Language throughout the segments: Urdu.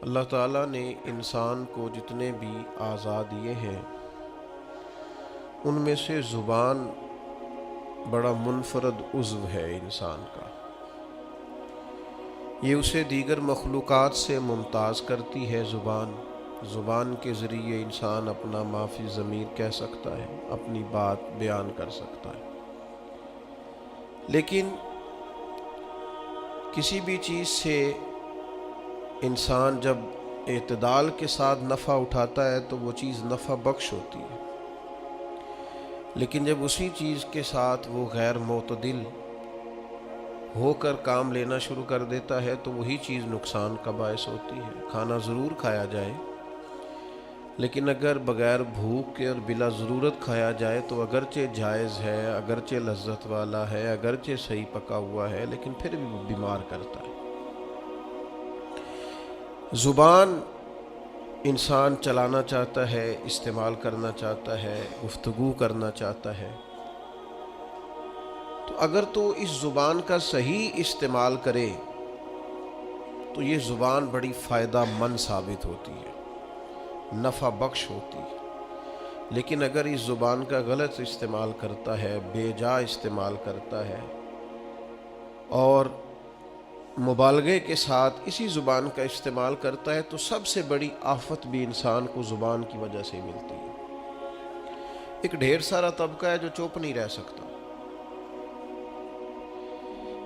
اللہ تعالیٰ نے انسان کو جتنے بھی اعضاء دیے ہیں ان میں سے زبان بڑا منفرد عضو ہے انسان کا۔ یہ اسے دیگر مخلوقات سے ممتاز کرتی ہے۔ زبان کے ذریعے انسان اپنا ما فی الضمیر کہہ سکتا ہے، اپنی بات بیان کر سکتا ہے۔ لیکن کسی بھی چیز سے انسان جب اعتدال کے ساتھ نفع اٹھاتا ہے تو وہ چیز نفع بخش ہوتی ہے، لیکن جب اسی چیز کے ساتھ وہ غیر معتدل ہو کر کام لینا شروع کر دیتا ہے تو وہی چیز نقصان کا باعث ہوتی ہے۔ کھانا ضرور کھایا جائے، لیکن اگر بغیر بھوک کے اور بلا ضرورت کھایا جائے تو اگرچہ جائز ہے، اگرچہ لذت والا ہے، اگرچہ صحیح پکا ہوا ہے، لیکن پھر بھی وہ بیمار کرتا ہے۔ زبان انسان چلانا چاہتا ہے، استعمال کرنا چاہتا ہے، گفتگو کرنا چاہتا ہے، تو اگر تو اس زبان کا صحیح استعمال کرے تو یہ زبان بڑی فائدہ مند ثابت ہوتی ہے، نفع بخش ہوتی ہے۔ لیکن اگر اس زبان کا غلط استعمال کرتا ہے، بے جا استعمال کرتا ہے اور مبالغے کے ساتھ اسی زبان کا استعمال کرتا ہے تو سب سے بڑی آفت بھی انسان کو زبان کی وجہ سے ملتی ہے۔ ایک ڈھیر سارا طبقہ ہے جو چپ نہیں رہ سکتا،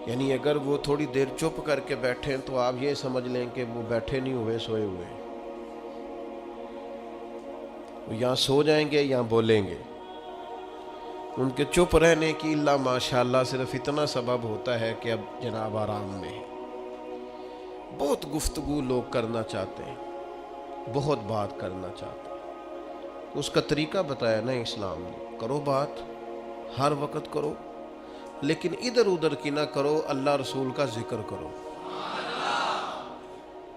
یعنی اگر وہ تھوڑی دیر چپ کر کے بیٹھیں تو آپ یہ سمجھ لیں کہ وہ بیٹھے نہیں ہوئے، سوئے ہوئے ہیں۔ وہ یا سو جائیں گے یا بولیں گے۔ ان کے چپ رہنے کی اللہ ماشاءاللہ صرف اتنا سبب ہوتا ہے کہ اب جناب آرام میں ہے۔ بہت گفتگو لوگ کرنا چاہتے ہیں، بہت بات کرنا چاہتے ہیں، اس کا طریقہ بتایا نا اسلام نے، کرو بات، ہر وقت کرو، لیکن ادھر ادھر کی نہ کرو، اللہ رسول کا ذکر کرو۔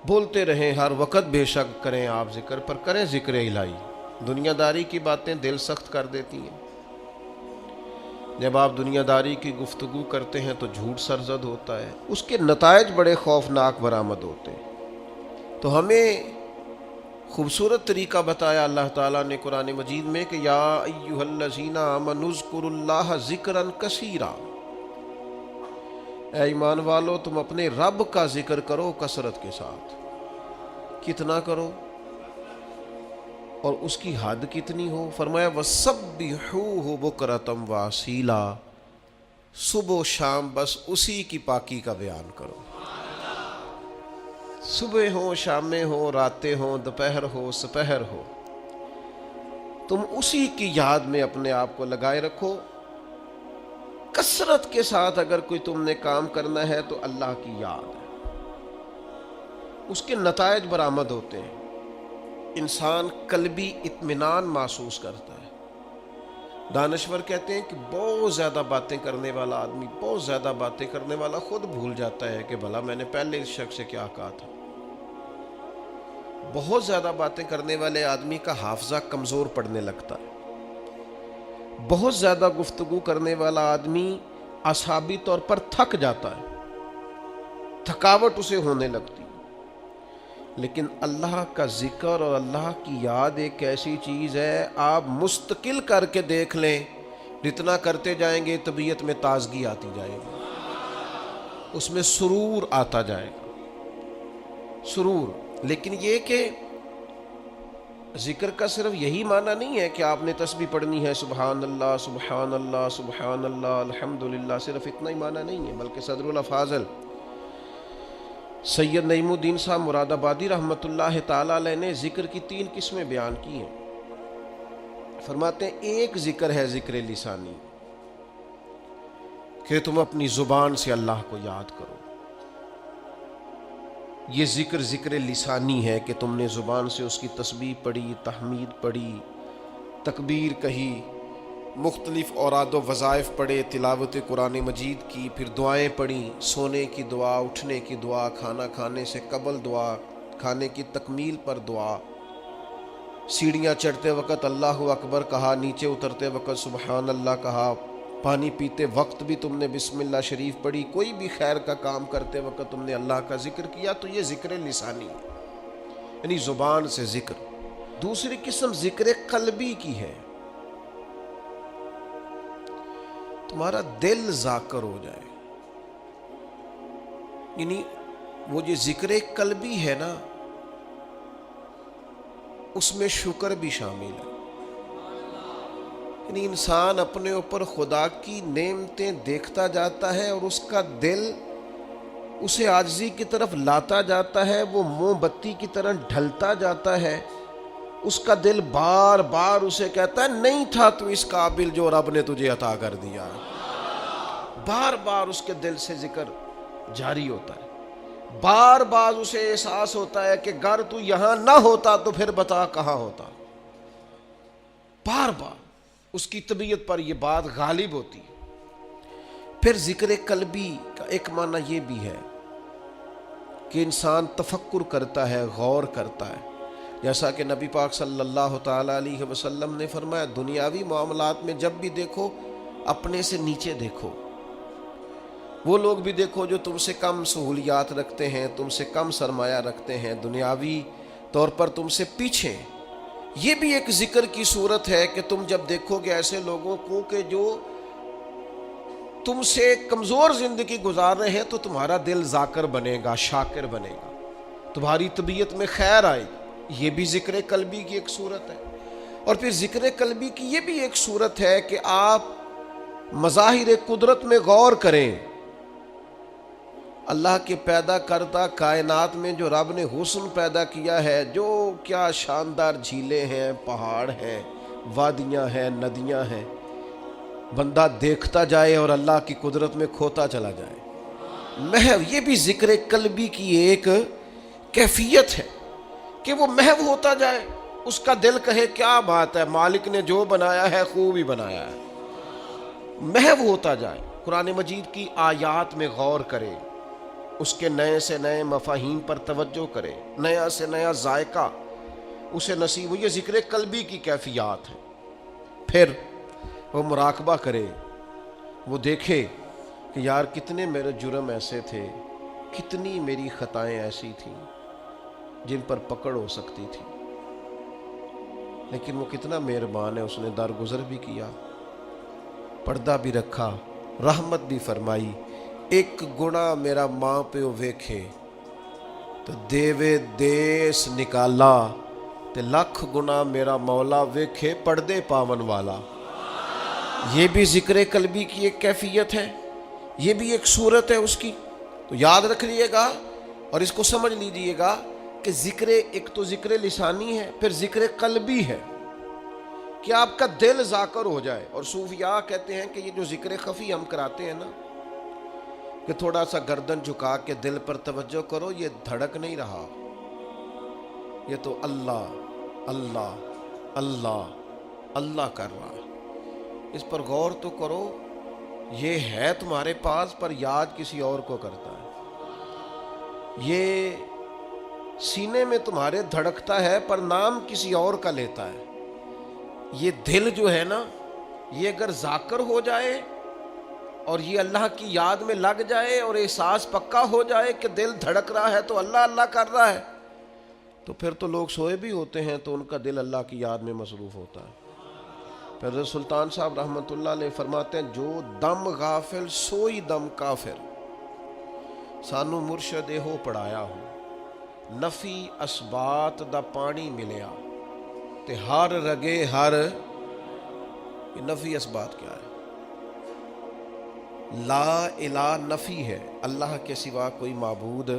بولتے رہیں ہر وقت، بے شک کریں آپ ذکر، پر کریں ذکر الہی۔ دنیا داری کی باتیں دل سخت کر دیتی ہیں۔ جب آپ دنیا داری کی گفتگو کرتے ہیں تو جھوٹ سرزد ہوتا ہے، اس کے نتائج بڑے خوفناک برآمد ہوتے ہیں۔ تو ہمیں خوبصورت طریقہ بتایا اللہ تعالیٰ نے قرآن مجید میں کہ یا ایھا الذین آمنوا اذکروا اللہ ذکرا کثیرا، اے ایمان والو تم اپنے رب کا ذکر کرو کثرت کے ساتھ۔ کتنا کرو اور اس کی حد کتنی ہو؟ فرمایا وَسَبِّحُوهُ بُكْرَةً وَأَصِيلًا، صبح و شام بس اسی کی پاکی کا بیان کرو۔ صبح ہو، شامیں ہو، راتیں ہو، دوپہر ہو، سپہر ہو، تم اسی کی یاد میں اپنے آپ کو لگائے رکھو۔ کثرت کے ساتھ اگر کوئی تم نے کام کرنا ہے تو اللہ کی یاد ہے، اس کے نتائج برآمد ہوتے ہیں۔ انسان قلبی اطمینان محسوس کرتا ہے۔ دانشور کہتے ہیں کہ بہت زیادہ باتیں کرنے والا آدمی، بہت زیادہ باتیں کرنے والا خود بھول جاتا ہے کہ بھلا میں نے پہلے اس شخص سے کیا کہا تھا۔ بہت زیادہ باتیں کرنے والے آدمی کا حافظہ کمزور پڑنے لگتا ہے۔ بہت زیادہ گفتگو کرنے والا آدمی اعصابی طور پر تھک جاتا ہے، تھکاوٹ اسے ہونے لگتی۔ لیکن اللہ کا ذکر اور اللہ کی یاد ایک ایسی چیز ہے، آپ مستقل کر کے دیکھ لیں، جتنا کرتے جائیں گے طبیعت میں تازگی آتی جائے گی، اس میں سرور آتا جائے گا، سرور۔ لیکن یہ کہ ذکر کا صرف یہی معنی نہیں ہے کہ آپ نے تسبیح پڑھنی ہے، سبحان اللہ سبحان اللہ سبحان اللہ الحمدللہ، صرف اتنا ہی معنی نہیں ہے، بلکہ صدر الافاضل سید نعیم الدین صاحب مراد آبادی رحمۃ اللہ تعالی علیہ نے ذکر کی 3 قسمیں بیان کی ہیں۔ فرماتے ہیں ایک ذکر ہے ذکر لسانی، کہ تم اپنی زبان سے اللہ کو یاد کرو۔ یہ ذکر لسانی ہے کہ تم نے زبان سے اس کی تسبیح پڑھی، تحمید پڑھی، تکبیر کہی، مختلف اوراد و وظائف پڑھے، تلاوت قرآن مجید کی، پھر دعائیں پڑھیں، سونے کی دعا، اٹھنے کی دعا، کھانا کھانے سے قبل دعا، کھانے کی تکمیل پر دعا، سیڑھیاں چڑھتے وقت اللہ اکبر کہا، نیچے اترتے وقت سبحان اللہ کہا، پانی پیتے وقت بھی تم نے بسم اللہ شریف پڑھی، کوئی بھی خیر کا کام کرتے وقت تم نے اللہ کا ذکر کیا، تو یہ ذکر لسانی ہے۔ یعنی زبان سے ذکر. دوسری قسم ذکر قلبی کی ہے، تمہارا دل ذاکر ہو جائے. یعنی وہ جو ذکر قلبی ہے نا، اس میں شکر بھی شامل ہے. یعنی انسان اپنے اوپر خدا کی نعمتیں دیکھتا جاتا ہے اور اس کا دل اسے عاجزی کی طرف لاتا جاتا ہے، وہ موم بتی کی طرح ڈھلتا جاتا ہے. اس کا دل بار بار اسے کہتا ہے نہیں تھا تو اس قابل جو رب نے تجھے عطا کر دیا. بار بار اس کے دل سے ذکر جاری ہوتا ہے. بار بار اسے احساس ہوتا ہے کہ گر تو یہاں نہ ہوتا تو پھر بتا کہاں ہوتا. بار بار اس کی طبیعت پر یہ بات غالب ہوتی ہے. پھر ذکر قلبی کا ایک معنی یہ بھی ہے کہ انسان تفکر کرتا ہے، غور کرتا ہے. جیسا کہ نبی پاک صلی اللہ تعالی علیہ وسلم نے فرمایا، دنیاوی معاملات میں جب بھی دیکھو اپنے سے نیچے دیکھو. وہ لوگ بھی دیکھو جو تم سے کم سہولیات رکھتے ہیں، تم سے کم سرمایہ رکھتے ہیں، دنیاوی طور پر تم سے پیچھے. یہ بھی ایک ذکر کی صورت ہے کہ تم جب دیکھو گے ایسے لوگوں کو کہ جو تم سے کمزور زندگی گزار رہے ہیں، تو تمہارا دل ذاکر بنے گا، شاکر بنے گا، تمہاری طبیعت میں خیر آئے گی. یہ بھی ذکر قلبی کی ایک صورت ہے. اور پھر ذکر قلبی کی یہ بھی ایک صورت ہے کہ آپ مظاہر قدرت میں غور کریں. اللہ کے پیدا کردہ کائنات میں جو رب نے حسن پیدا کیا ہے، جو کیا شاندار جھیلیں ہیں، پہاڑ ہیں، وادیاں ہیں، ندیاں ہیں. بندہ دیکھتا جائے اور اللہ کی قدرت میں کھوتا چلا جائے. محو یہ بھی ذکر قلبی کی ایک کیفیت ہے کہ وہ محو ہوتا جائے. اس کا دل کہے کیا بات ہے، مالک نے جو بنایا ہے خوب ہی بنایا ہے. محو ہوتا جائے. قرآن مجید کی آیات میں غور کرے، اس کے نئے سے نئے مفاہیم پر توجہ کرے، نیا سے نیا ذائقہ اسے نصیب ہو. یہ ذکر قلبی کی کیفیات ہے. پھر وہ مراقبہ کرے، وہ دیکھے کہ یار کتنے میرے جرم ایسے تھے، کتنی میری خطائیں ایسی تھیں جن پر پکڑ ہو سکتی تھی، لیکن وہ کتنا مہربان ہے، اس نے درگزر بھی کیا، پردہ بھی رکھا، رحمت بھی فرمائی. ایک گناہ میرا ماں پیو ویکھے تو دیوے دیس نکالا، تے لکھ گناہ میرا مولا ویکھے پردے پاون والا. یہ بھی ذکر قلبی کی ایک کیفیت ہے، یہ بھی ایک صورت ہے اس کی. تو یاد رکھ لیے گا اور اس کو سمجھ لیجئے گا کہ ذکر ایک تو ذکر لسانی ہے، پھر ذکر قلبی ہے کہ آپ کا دل ذاکر ہو جائے. اور صوفیاء کہتے ہیں کہ یہ جو ذکر خفی ہم کراتے ہیں نا، کہ تھوڑا سا گردن جھکا کے دل پر توجہ کرو، یہ دھڑک نہیں رہا، یہ تو اللہ اللہ اللہ اللہ کر رہا. اس پر غور تو کرو، یہ ہے تمہارے پاس پر یاد کسی اور کو کرتا ہے. یہ سینے میں تمہارے دھڑکتا ہے پر نام کسی اور کا لیتا ہے. یہ دل جو ہے نا، یہ اگر ذاکر ہو جائے اور یہ اللہ کی یاد میں لگ جائے اور احساس پکا ہو جائے کہ دل دھڑک رہا ہے تو اللہ اللہ کر رہا ہے، تو پھر تو لوگ سوئے بھی ہوتے ہیں تو ان کا دل اللہ کی یاد میں مصروف ہوتا ہے. حضرت سلطان صاحب رحمۃ اللہ علیہ فرماتے ہیں، جو دم غافل سوئی دم کافر، سانو مرشد ہو پڑھایا ہو، نفی اسبات دا پانی ملیا تے ہر رگے ہر. یہ نفی اسبات کیا ہے؟ لا الہ نفی ہے، اللہ کے سوا کوئی معبود،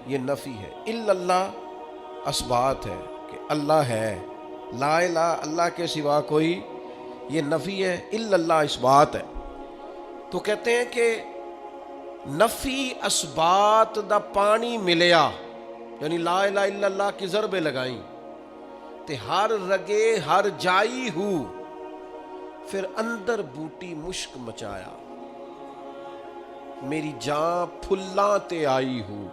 یہ نفی ہے. الا اللہ اسبات ہے کہ اللہ ہے. لا الہ اللہ کے سوا کوئی، یہ نفی ہے. الا اللہ اسبات ہے. تو کہتے ہیں کہ نفی اسبات دا پانی ملیا، یعنی لا الہ الا اللہ کی ضربیں لگائیں تے ہر رگے ہر جائی ہو، پھر اندر بوٹی مشک مچایا، میری جان پھلاں تے آئی ہو.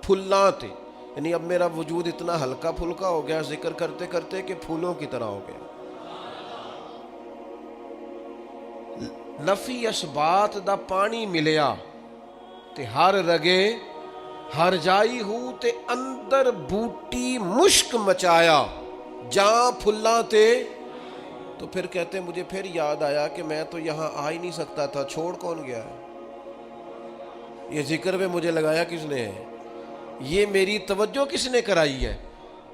پھلاں تے یعنی اب میرا وجود اتنا ہلکا پھلکا ہو گیا ذکر کرتے کرتے کہ پھولوں کی طرح ہو گیا. نفی اسبات دا پانی ملیا تے ہر رگے ہر جائی ہوں تے اندر بوٹی مشک مچایا جہاں پھلاں تے. تو پھر کہتے ہیں مجھے پھر یاد آیا کہ میں تو یہاں آ ہی نہیں سکتا تھا, چھوڑ کون گیا ہے؟ یہ ذکر میں مجھے لگایا کس نے ہے؟ یہ میری توجہ کس نے کرائی ہے؟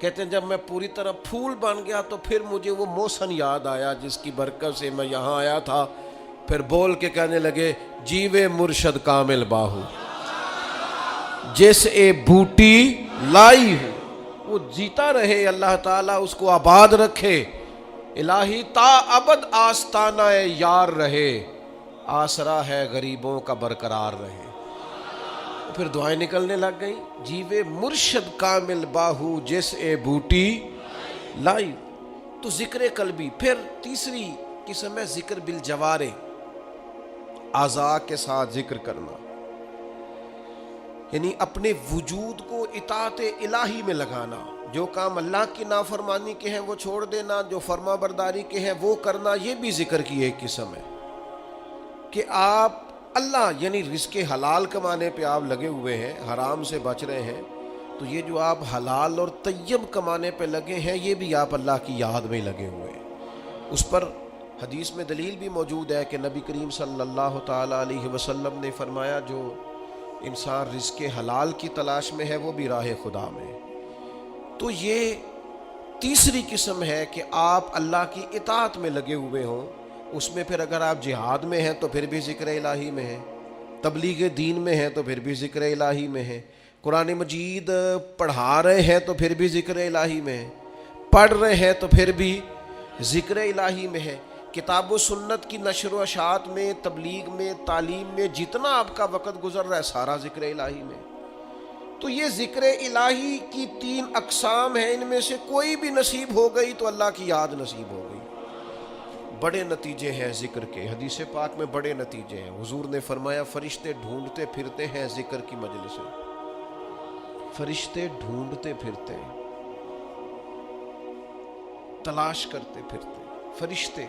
کہتے ہیں جب میں پوری طرح پھول بن گیا تو پھر مجھے وہ موسن یاد آیا جس کی برکت سے میں یہاں آیا تھا. پھر بول کے کہنے لگے جیوے مرشد کامل باہو جس اے بوٹی لائی ہو. وہ جیتا رہے, اللہ تعالیٰ اس کو آباد رکھے. الہی تا ابد آستانہ یار رہے, آسرا ہے غریبوں کا برقرار رہے. پھر دعائیں نکلنے لگ گئیں, جیوے مرشد کامل باہو جس اے بوٹی لائی. تو ذکر قلبی. پھر تیسری قسم ہے ذکر بالجوارے, اعضاء کے ساتھ ذکر کرنا, یعنی اپنے وجود کو اطاعت الہی میں لگانا. جو کام اللہ کی نافرمانی کے ہیں وہ چھوڑ دینا, جو فرما برداری کے ہیں وہ کرنا. یہ بھی ذکر کی ایک قسم ہے کہ آپ اللہ یعنی رزق حلال کمانے پہ آپ لگے ہوئے ہیں, حرام سے بچ رہے ہیں. تو یہ جو آپ حلال اور طیب کمانے پہ لگے ہیں یہ بھی آپ اللہ کی یاد میں لگے ہوئے ہیں. اس پر حدیث میں دلیل بھی موجود ہے کہ نبی کریم صلی اللہ تعالیٰ علیہ وسلم نے فرمایا جو انسان رزق حلال کی تلاش میں ہے وہ بھی راہ خدا میں. تو یہ تیسری قسم ہے کہ آپ اللہ کی اطاعت میں لگے ہوئے ہوں. اس میں پھر اگر آپ جہاد میں ہیں تو پھر بھی ذکر الہی میں ہے, تبلیغ دین میں ہیں تو پھر بھی ذکر الہی میں ہے, قرآن مجید پڑھا رہے ہیں تو پھر بھی ذکر الہی میں ہے, پڑھ رہے ہیں تو پھر بھی ذکر الہی میں ہے. کتاب و سنت کی نشر و اشاعت میں, تبلیغ میں, تعلیم میں جتنا آپ کا وقت گزر رہا ہے سارا ذکر الہی میں. تو یہ ذکر الہی کی 3 اقسام ہیں, ان میں سے کوئی بھی نصیب ہو گئی تو اللہ کی یاد نصیب ہو گئی. بڑے نتیجے ہیں ذکر کے, حدیث پاک میں بڑے نتیجے ہیں. حضور نے فرمایا فرشتے ڈھونڈتے پھرتے ہیں ذکر کی مجلس سے, فرشتے ڈھونڈتے پھرتے ہیں, تلاش کرتے پھرتے فرشتے.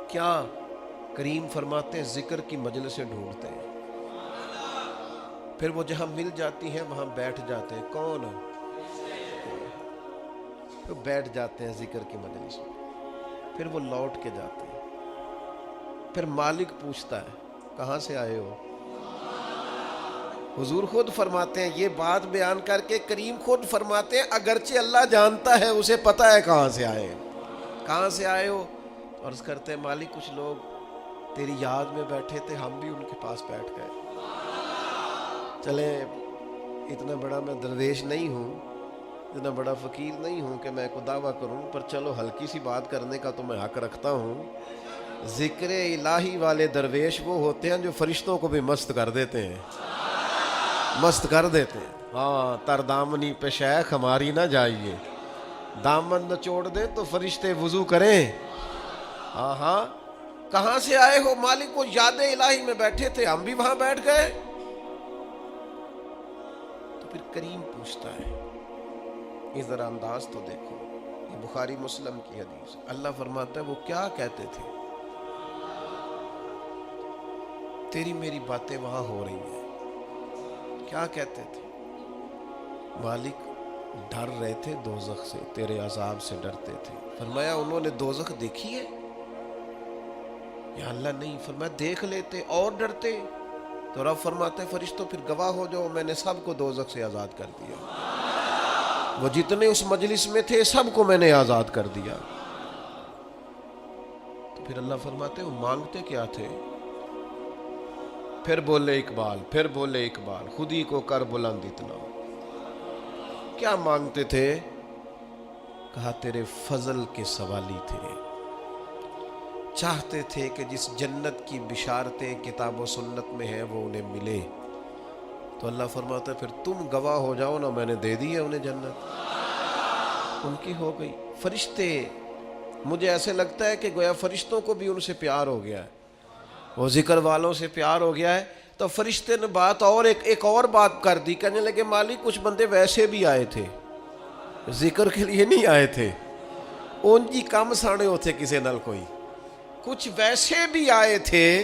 کیا کریم فرماتے ہیں ذکر کی مجلس سے ڈھونڈتے ہیں, پھر وہ جہاں مل جاتی ہیں وہاں بیٹھ جاتے ہیں. کون تو بیٹھ جاتے ہیں ذکر کی مجلس میں, پھر وہ لوٹ کے جاتے ہیں. پھر مالک پوچھتا ہے کہاں سے آئے ہو. حضور خود فرماتے ہیں یہ بات بیان کر کے, کریم خود فرماتے ہیں اگرچہ اللہ جانتا ہے اسے پتہ ہے کہاں سے آئے, کہاں سے آئے ہو. عرض کرتے ہیں مالک کچھ لوگ تیری یاد میں بیٹھے تھے, ہم بھی ان کے پاس بیٹھ گئے. چلے اتنا بڑا میں درویش نہیں ہوں, اتنا بڑا فقیر نہیں ہوں کہ میں کوئی دعویٰ کروں, پر چلو ہلکی سی بات کرنے کا تو میں حق رکھتا ہوں. ذکر الہی والے درویش وہ ہوتے ہیں جو فرشتوں کو بھی مست کر دیتے ہیں, مست کر دیتے ہیں. ہاں تر دامنی پہ شیخ ہماری نہ جائیے, دامن نہ چھوڑ دیں تو فرشتے وضو کریں. ہاں ہاں کہاں سے آئے ہو. مالک وہ یاد الہی میں بیٹھے تھے, ہم بھی وہاں بیٹھ گئے. تو پھر کریم پوچھتا ہے, اس ذرا انداز تو دیکھو, یہ بخاری مسلم کی حدیث. اللہ فرماتا ہے وہ کیا کہتے تھے, تیری میری باتیں وہاں ہو رہی ہیں, کیا کہتے تھے. مالک ڈر رہے تھے دوزخ سے, تیرے عذاب سے ڈرتے تھے. فرمایا انہوں نے دوزخ دیکھی ہے. یا اللہ نہیں. فرمایا دیکھ لیتے اور ڈرتے. تو رب فرماتے فرشتوں پھر گواہ ہو جاؤ میں نے سب کو دوزخ سے آزاد کر دیا, وہ جتنے اس مجلس میں تھے سب کو میں نے آزاد کر دیا. تو پھر اللہ فرماتے وہ مانگتے کیا تھے. پھر بولے اقبال, پھر بولے اقبال, خودی کو کر بلند اتنا. کیا مانگتے تھے. کہا تیرے فضل کے سوالی تھے, چاہتے تھے کہ جس جنت کی بشارتیں کتاب و سنت میں ہیں وہ انہیں ملے. تو اللہ فرماتا ہے پھر تم گواہ ہو جاؤ نا, میں نے دے دی ہے انہیں جنت, ان کی ہو گئی. فرشتے مجھے ایسے لگتا ہے کہ گویا فرشتوں کو بھی ان سے پیار ہو گیا ہے, وہ ذکر والوں سے پیار ہو گیا ہے. تو فرشتے نے بات اور ایک اور بات کر دی, کہنے لگے مالک کچھ بندے ویسے بھی آئے تھے, ذکر کے لیے نہیں آئے تھے, ان کی کم سانے ہوتے کسی نال کوئی. کچھ ویسے بھی آئے تھے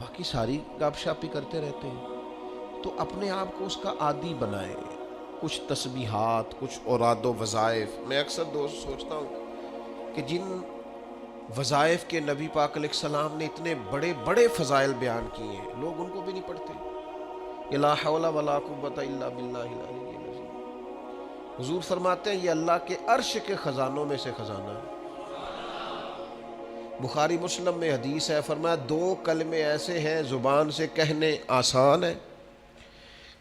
باقی ساری گپ شپ ہی کرتے رہتے ہیں. تو اپنے آپ کو اس کا عادی بنائیں. کچھ تسبیحات، کچھ اوراد و وظائف. میں اکثر دوست سوچتا ہوں کہ جن وظائف کے نبی پاک علیہ السلام نے اتنے بڑے بڑے فضائل بیان کیے ہیں، لوگ ان کو بھی نہیں پڑھتے. لا حول ولا قوت الا باللہ العلی العظیم. حضور فرماتے ہیں یہ اللہ کے عرش کے خزانوں میں سے خزانہ ہے. بخاری مسلم میں حدیث ہے، فرمایا 2 کلمے ایسے ہیں زبان سے کہنے آسان ہے،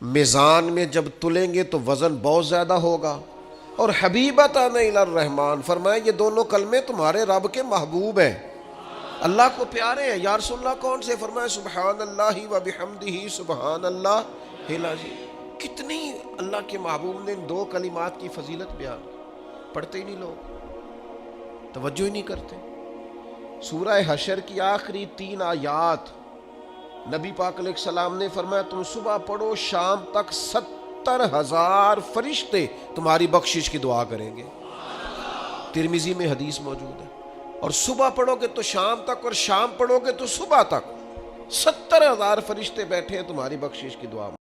میزان میں جب تلیں گے تو وزن بہت زیادہ ہوگا. اور حبیبتان الی الرحمن، فرمایا یہ دونوں کلمے تمہارے رب کے محبوب ہیں، اللہ کو پیارے ہیں. یا رسول اللہ کون سے؟ فرمایا سبحان اللہ و بحمدہ سبحان اللہ العظیم. کتنی اللہ کے محبوب نے ان 2 کلمات کی فضیلت بیان. پڑھتے ہی نہیں لوگ، توجہ ہی نہیں کرتے. سورہ حشر کی آخری 3 آیات نبی پاک علیہ السلام نے فرمایا تم صبح پڑھو شام تک 70,000 فرشتے تمہاری بخشش کی دعا کریں گے. ترمذی میں حدیث موجود ہے. اور صبح پڑھو گے تو شام تک، اور شام پڑھو گے تو صبح تک 70,000 فرشتے بیٹھے ہیں تمہاری بخشش کی دعا میں.